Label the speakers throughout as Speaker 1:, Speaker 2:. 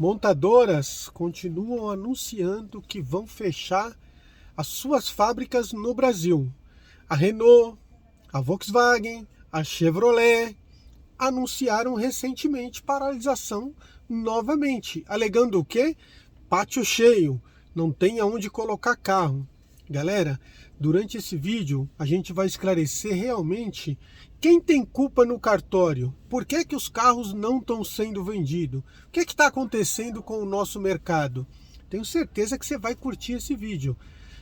Speaker 1: Montadoras continuam anunciando que vão fechar as suas fábricas no Brasil. A Renault, a Volkswagen, a Chevrolet anunciaram recentemente paralisação novamente, alegando o quê? Pátio cheio, não tem aonde colocar carro. Galera, durante esse vídeo a gente vai esclarecer realmente quem tem culpa no cartório, por que os carros não estão sendo vendidos, o que está acontecendo com o nosso mercado. Tenho certeza que você vai curtir esse vídeo.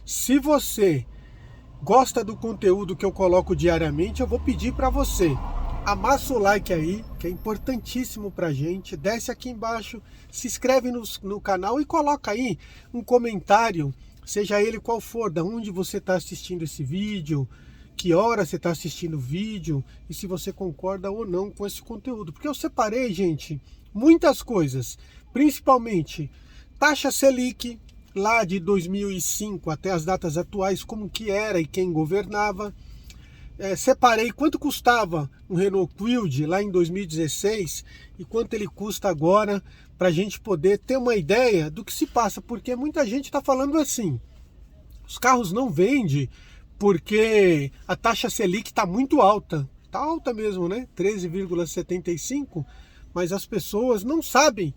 Speaker 1: Se você gosta do conteúdo que eu coloco diariamente, eu vou pedir para você, amassa o like aí, que é importantíssimo pra gente, desce aqui embaixo, se inscreve no canal e coloca aí um comentário, seja ele qual for, da onde você está assistindo esse vídeo, que hora você está assistindo o vídeo e se você concorda ou não com esse conteúdo. Porque eu separei, gente, muitas coisas, principalmente taxa Selic, lá de 2005 até as datas atuais, como que era e quem governava. Separei quanto custava um Renault Kwid lá em 2016 e quanto ele custa agora, para a gente poder ter uma ideia do que se passa, porque muita gente está falando assim, os carros não vendem porque a taxa Selic está muito alta, está alta mesmo, né? 13,75, mas as pessoas não sabem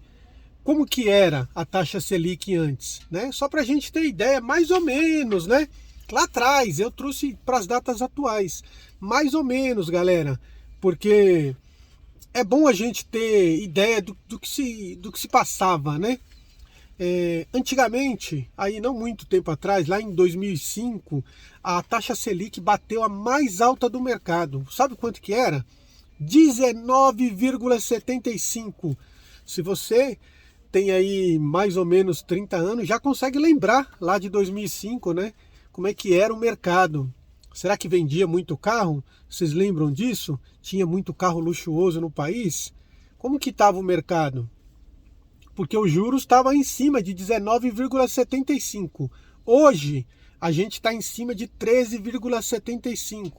Speaker 1: como que era a taxa Selic antes, né? Só para a gente ter ideia, mais ou menos, né? Lá atrás, eu trouxe para as datas atuais, mais ou menos, galera, porque é bom a gente ter ideia do que se passava, né? Antigamente, aí não muito tempo atrás, lá em 2005, a taxa Selic bateu a mais alta do mercado. Sabe quanto que era? 19,75. Se você tem aí mais ou menos 30 anos, já consegue lembrar lá de 2005, né? Como é que era o mercado. Será que vendia muito carro? Vocês lembram disso? Tinha muito carro luxuoso no país? Como que estava o mercado? Porque o juros estava em cima de 19,75. Hoje, a gente está em cima de 13,75.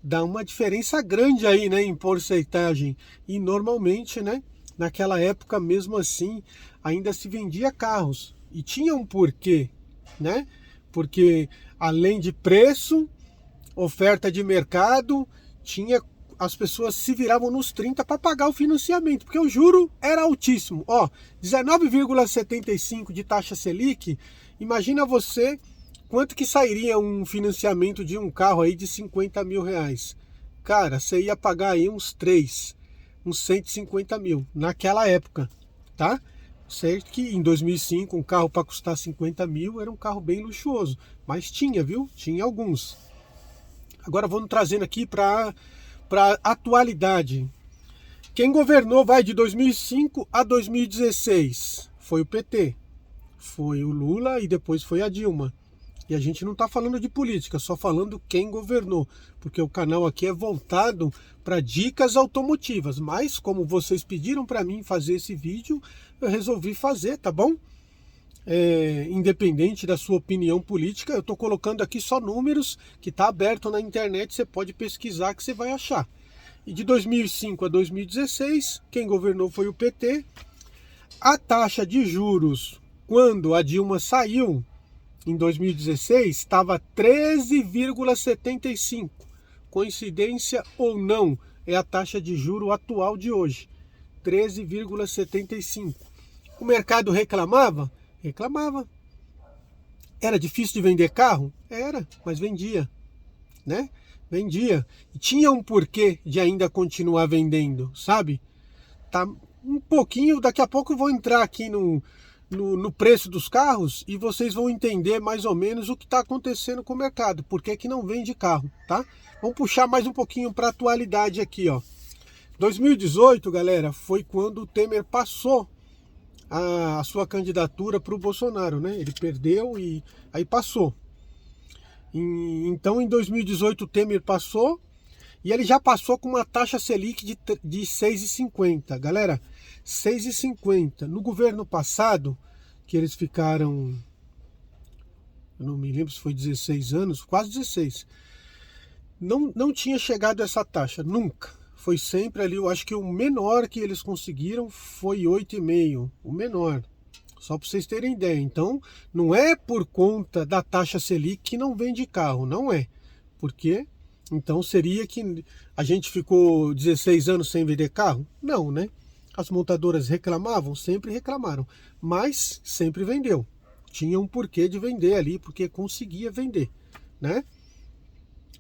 Speaker 1: Dá uma diferença grande aí, né, em porcentagem. E normalmente, né, naquela época mesmo assim, ainda se vendia carros. E tinha um porquê, né? Porque além de preço, oferta de mercado, as pessoas se viravam nos 30 para pagar o financiamento, porque o juro era altíssimo. 19,75 de taxa Selic, imagina você quanto que sairia um financiamento de um carro aí de 50 mil reais. Cara, você ia pagar aí uns 150 mil naquela época, tá? Certo que em 2005 um carro para custar 50 mil era um carro bem luxuoso, mas tinha, viu? Tinha alguns. Agora vamos trazendo aqui para atualidade. Quem governou de 2005 a 2016 foi o PT, foi o Lula e depois foi a Dilma. E a gente não está falando de política, só falando quem governou, porque o canal aqui é voltado para dicas automotivas, mas como vocês pediram para mim fazer esse vídeo, eu resolvi fazer, tá bom? Independente da sua opinião política, eu estou colocando aqui só números que está aberto na internet, você pode pesquisar que você vai achar. E de 2005 a 2016, quem governou foi o PT. A taxa de juros, quando a Dilma saiu, em 2016, estava 13,75. Coincidência ou não, é a taxa de juro atual de hoje, 13,75. O mercado reclamava? Reclamava. Era difícil de vender carro? Era, mas vendia, né? Vendia. E tinha um porquê de ainda continuar vendendo, sabe? Tá um pouquinho, daqui a pouco eu vou entrar aqui no preço dos carros e vocês vão entender mais ou menos o que está acontecendo com o mercado, por que não vende carro, tá? Vamos puxar mais um pouquinho para a atualidade aqui, ó. 2018, galera, foi quando o Temer passou a sua candidatura para o Bolsonaro, né? Ele perdeu e aí passou. Então, em 2018, o Temer passou e ele já passou com uma taxa Selic de 6,50. Galera, 6,50. No governo passado, que eles ficaram, eu não me lembro se foi 16 anos, quase 16, não tinha chegado essa taxa, nunca. foi sempre ali, eu acho que o menor que eles conseguiram foi 8,5, o menor. Só para vocês terem ideia. Então, não é por conta da taxa Selic que não vende carro, não é. Porque então seria que a gente ficou 16 anos sem vender carro? Não, né? As montadoras reclamavam? Sempre reclamaram, mas sempre vendeu. Tinha um porquê de vender ali, porque conseguia vender, né?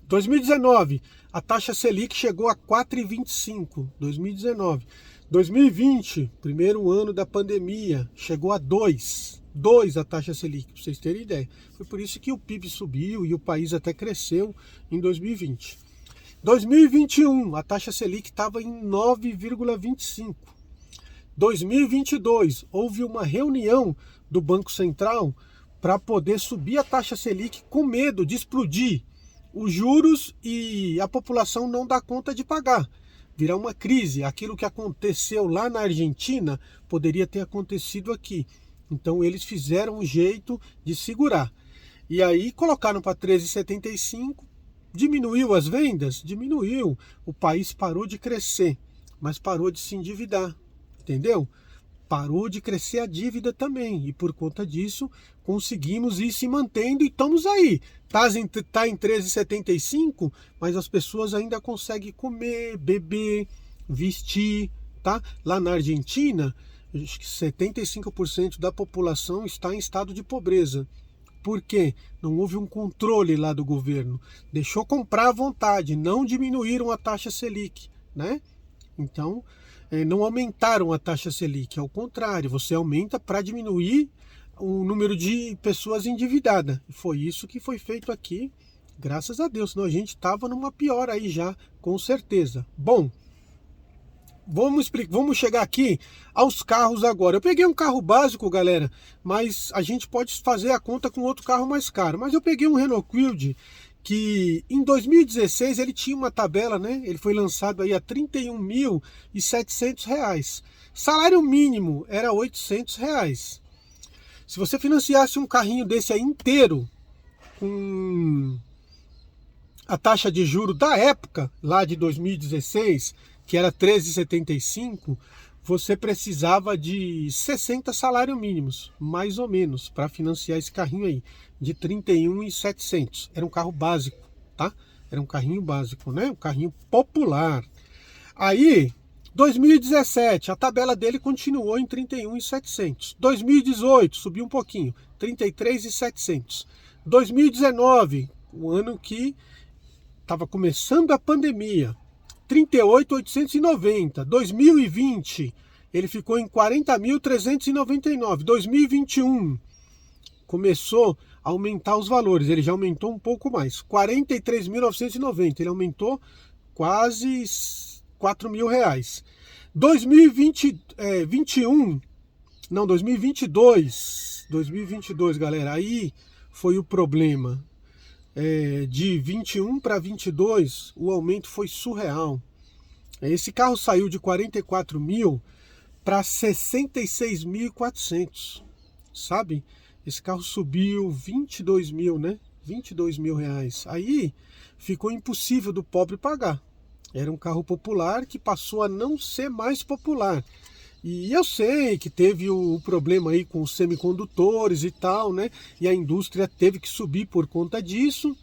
Speaker 1: 2019, a taxa Selic chegou a 4,25. 2019. 2020, primeiro ano da pandemia, chegou a 2. 2 a taxa Selic, para vocês terem ideia. Foi por isso que o PIB subiu e o país até cresceu em 2020. 2021, a taxa Selic estava em 9,25. 2022, houve uma reunião do Banco Central para poder subir a taxa Selic com medo de explodir os juros e a população não dá conta de pagar. Virar uma crise. Aquilo que aconteceu lá na Argentina poderia ter acontecido aqui. Então eles fizeram um jeito de segurar. E aí colocaram para 13,75. Diminuiu as vendas? Diminuiu. O país parou de crescer, mas parou de se endividar. Entendeu? Parou de crescer a dívida também. E por conta disso, conseguimos ir se mantendo e estamos aí. Está em 13,75, mas as pessoas ainda conseguem comer, beber, vestir. Tá? Lá na Argentina, acho que 75% da população está em estado de pobreza. Por quê? Não houve um controle lá do governo. Deixou comprar à vontade, não diminuíram a taxa Selic, né? Então, não aumentaram a taxa Selic, ao contrário, você aumenta para diminuir o número de pessoas endividadas. Foi isso que foi feito aqui, graças a Deus, senão a gente estava numa pior aí já, com certeza. Bom, vamos chegar aqui aos carros agora. Eu peguei um carro básico, galera, mas a gente pode fazer a conta com outro carro mais caro. Mas eu peguei um Renault Kwid, que em 2016 ele tinha uma tabela, né? Ele foi lançado aí a R$ 31.700. Salário mínimo era R$ 800. Se você financiasse um carrinho desse aí inteiro, com a taxa de juro da época, lá de 2016, que era 13,75, você precisava de 60 salários mínimos, mais ou menos, para financiar esse carrinho aí, de 31.700. Era um carro básico, tá? Era um carrinho básico, né? Um carrinho popular. Aí, 2017, a tabela dele continuou em 31.700. 2018, subiu um pouquinho, 33.700. 2019, o ano que estava começando a pandemia, 38.890. 2020, ele ficou em 40.399. 2021, começou a aumentar os valores, ele já aumentou um pouco mais, 43.990, ele aumentou quase R$ 4.000. 2022, galera, aí foi o problema. De 21 para 22, o aumento foi surreal. Esse carro saiu de 44 mil para 66.400, sabe? Esse carro subiu 22 mil, né? 22 mil reais. Aí ficou impossível do pobre pagar. Era um carro popular que passou a não ser mais popular. E eu sei que teve o problema aí com os semicondutores e tal, né? E a indústria teve que subir por conta disso.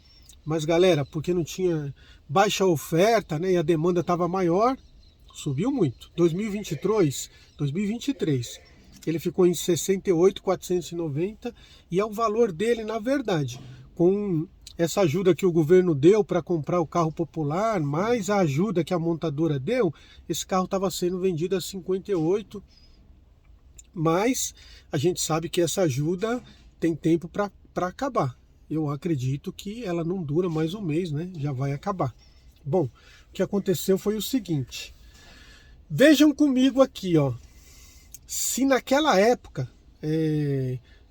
Speaker 1: Mas, galera, porque não tinha baixa oferta, né? E a demanda estava maior, subiu muito. 2023, ele ficou em 68.490 e é o valor dele, na verdade, com essa ajuda que o governo deu para comprar o carro popular, mais a ajuda que a montadora deu, esse carro estava sendo vendido a 58, mas a gente sabe que essa ajuda tem tempo para acabar. Eu acredito que ela não dura mais um mês, né? Já vai acabar. Bom, o que aconteceu foi o seguinte. Vejam comigo aqui, ó. Se naquela época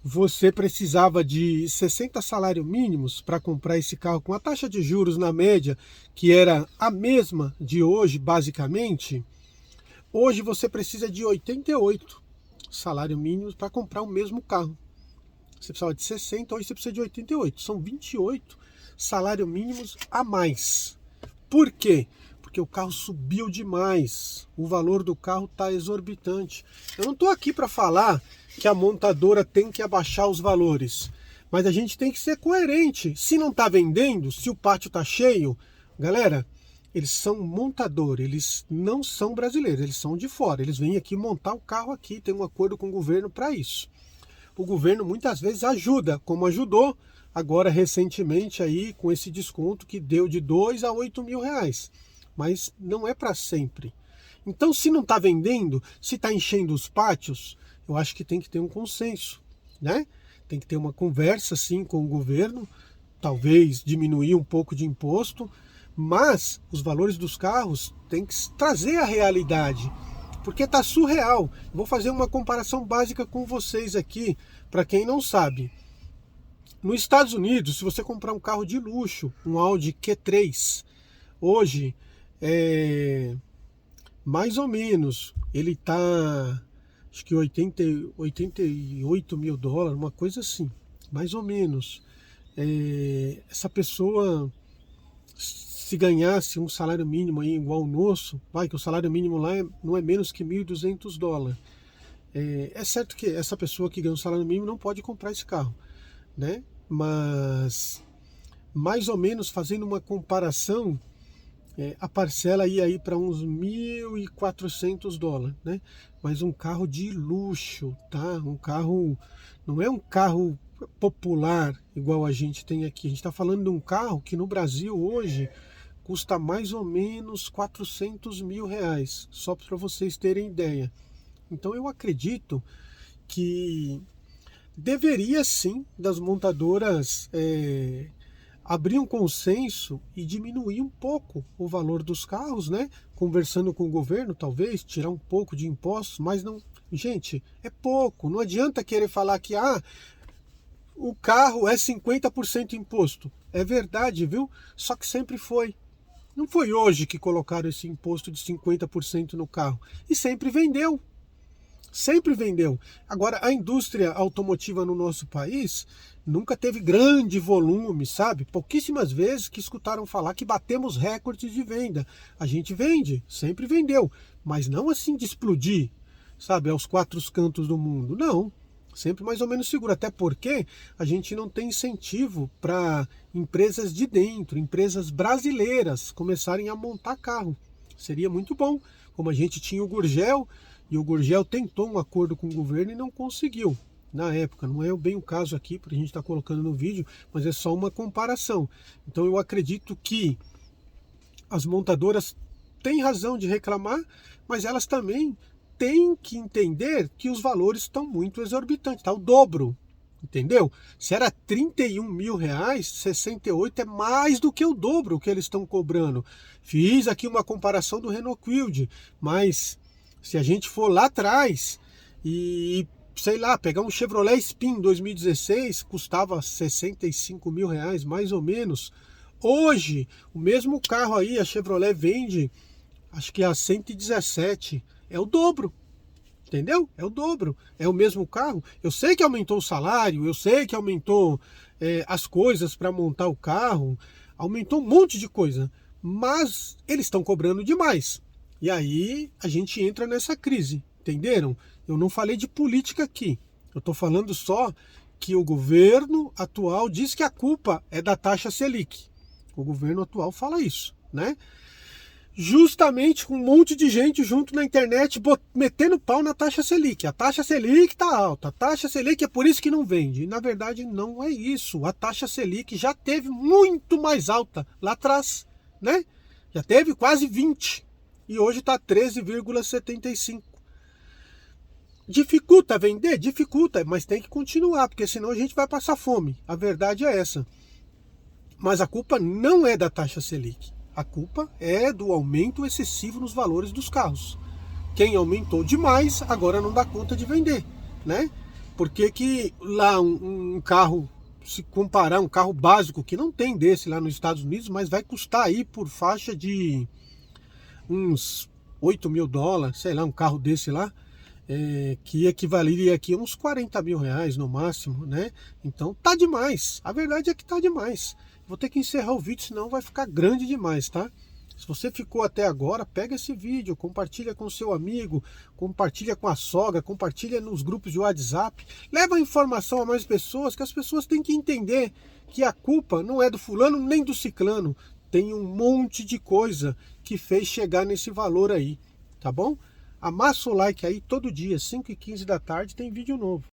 Speaker 1: você precisava de 60 salários mínimos para comprar esse carro com a taxa de juros na média, que era a mesma de hoje, basicamente, hoje você precisa de 88 salários mínimos para comprar o mesmo carro. Você precisava de 60, hoje você precisa de 88. São 28 salários mínimos a mais. Por quê? porque o carro subiu demais. O valor do carro está exorbitante. Eu não estou aqui para falar que a montadora tem que abaixar os valores, mas a gente tem que ser coerente. Se não está vendendo, se o pátio está cheio, galera, eles são montadores, eles não são brasileiros, eles são de fora. Eles vêm aqui montar o carro aqui, tem um acordo com o governo para isso. O governo muitas vezes ajuda, como ajudou agora recentemente aí com esse desconto que deu de 2 a 8 mil reais. Mas não é para sempre. Então, se não está vendendo, se está enchendo os pátios, eu acho que tem que ter um consenso, né? Tem que ter uma conversa assim com o governo, talvez diminuir um pouco de imposto, mas os valores dos carros tem que trazer a realidade, porque está surreal. Vou fazer uma comparação básica com vocês aqui, para quem não sabe. Nos Estados Unidos, se você comprar um carro de luxo, um Audi Q3, hoje, mais ou menos, ele está, acho que 88 mil dólares, uma coisa assim, mais ou menos. Essa pessoa, se ganhasse um salário mínimo aí igual o nosso, vai que o salário mínimo lá não é menos que 1.200 dólares. É certo que essa pessoa que ganha um salário mínimo não pode comprar esse carro, né? Mas mais ou menos fazendo uma comparação, a parcela ia aí para uns 1.400 dólares, né? Mas um carro de luxo, tá? Um carro, não é um carro popular igual a gente tem aqui. A gente está falando de um carro que no Brasil hoje custa mais ou menos 400 mil reais, só para vocês terem ideia. Então eu acredito que deveria sim das montadoras abrir um consenso e diminuir um pouco o valor dos carros, né? Conversando com o governo, talvez, tirar um pouco de impostos, mas não... Gente, é pouco. Não adianta querer falar que o carro é 50% imposto. É verdade, viu? Só que sempre foi. Não foi hoje que colocaram esse imposto de 50% no carro. E sempre vendeu. Sempre vendeu. Agora, a indústria automotiva no nosso país nunca teve grande volume, sabe? Pouquíssimas vezes que escutaram falar que batemos recordes de venda. A gente vende, sempre vendeu, mas não assim de explodir, sabe? Aos quatro cantos do mundo. Não, sempre mais ou menos seguro. Até porque a gente não tem incentivo para empresas de dentro, empresas brasileiras começarem a montar carro. Seria muito bom, como a gente tinha o Gurgel, e o Gurgel tentou um acordo com o governo e não conseguiu na época. Não é bem o caso aqui, porque a gente está colocando no vídeo, mas é só uma comparação. Então eu acredito que as montadoras têm razão de reclamar, mas elas também têm que entender que os valores estão muito exorbitantes, está o dobro. Entendeu? Se era 31 mil reais, 68 é mais do que o dobro que eles estão cobrando. Fiz aqui uma comparação do Renault Kwid, mas se a gente for lá atrás e, sei lá, pegar um Chevrolet Spin 2016, custava 65 mil reais, mais ou menos. Hoje, o mesmo carro aí, a Chevrolet vende, acho que a 117, é o dobro. Entendeu? É o dobro. É o mesmo carro. Eu sei que aumentou o salário, eu sei que aumentou as coisas para montar o carro, aumentou um monte de coisa, mas eles estão cobrando demais. E aí a gente entra nessa crise, entenderam? Eu não falei de política aqui. Eu estou falando só que o governo atual diz que a culpa é da taxa Selic. O governo atual fala isso, né? Justamente com um monte de gente junto na internet metendo pau na taxa Selic. A taxa Selic está alta, a taxa Selic é por isso que não vende. E na verdade não é isso. A taxa Selic já teve muito mais alta lá atrás, né? Já teve quase 20 e hoje está 13,75. Dificulta vender? Dificulta, mas tem que continuar, porque senão a gente vai passar fome. A verdade é essa. Mas a culpa não é da taxa Selic. A culpa é do aumento excessivo nos valores dos carros. Quem aumentou demais, agora não dá conta de vender, né? Porque que lá um carro, se comparar um carro básico, que não tem desse lá nos Estados Unidos, mas vai custar aí por faixa de uns 8 mil dólares, sei lá, um carro desse lá, que equivaleria aqui a uns 40 mil reais no máximo, né? Então tá demais, a verdade é que tá demais. Vou ter que encerrar o vídeo, senão vai ficar grande demais, tá? Se você ficou até agora, pega esse vídeo, compartilha com seu amigo, compartilha com a sogra, compartilha nos grupos de WhatsApp. Leva a informação a mais pessoas, que as pessoas têm que entender que a culpa não é do fulano nem do ciclano. Tem um monte de coisa que fez chegar nesse valor aí, tá bom? Amassa o like aí todo dia, 5h15 da tarde tem vídeo novo.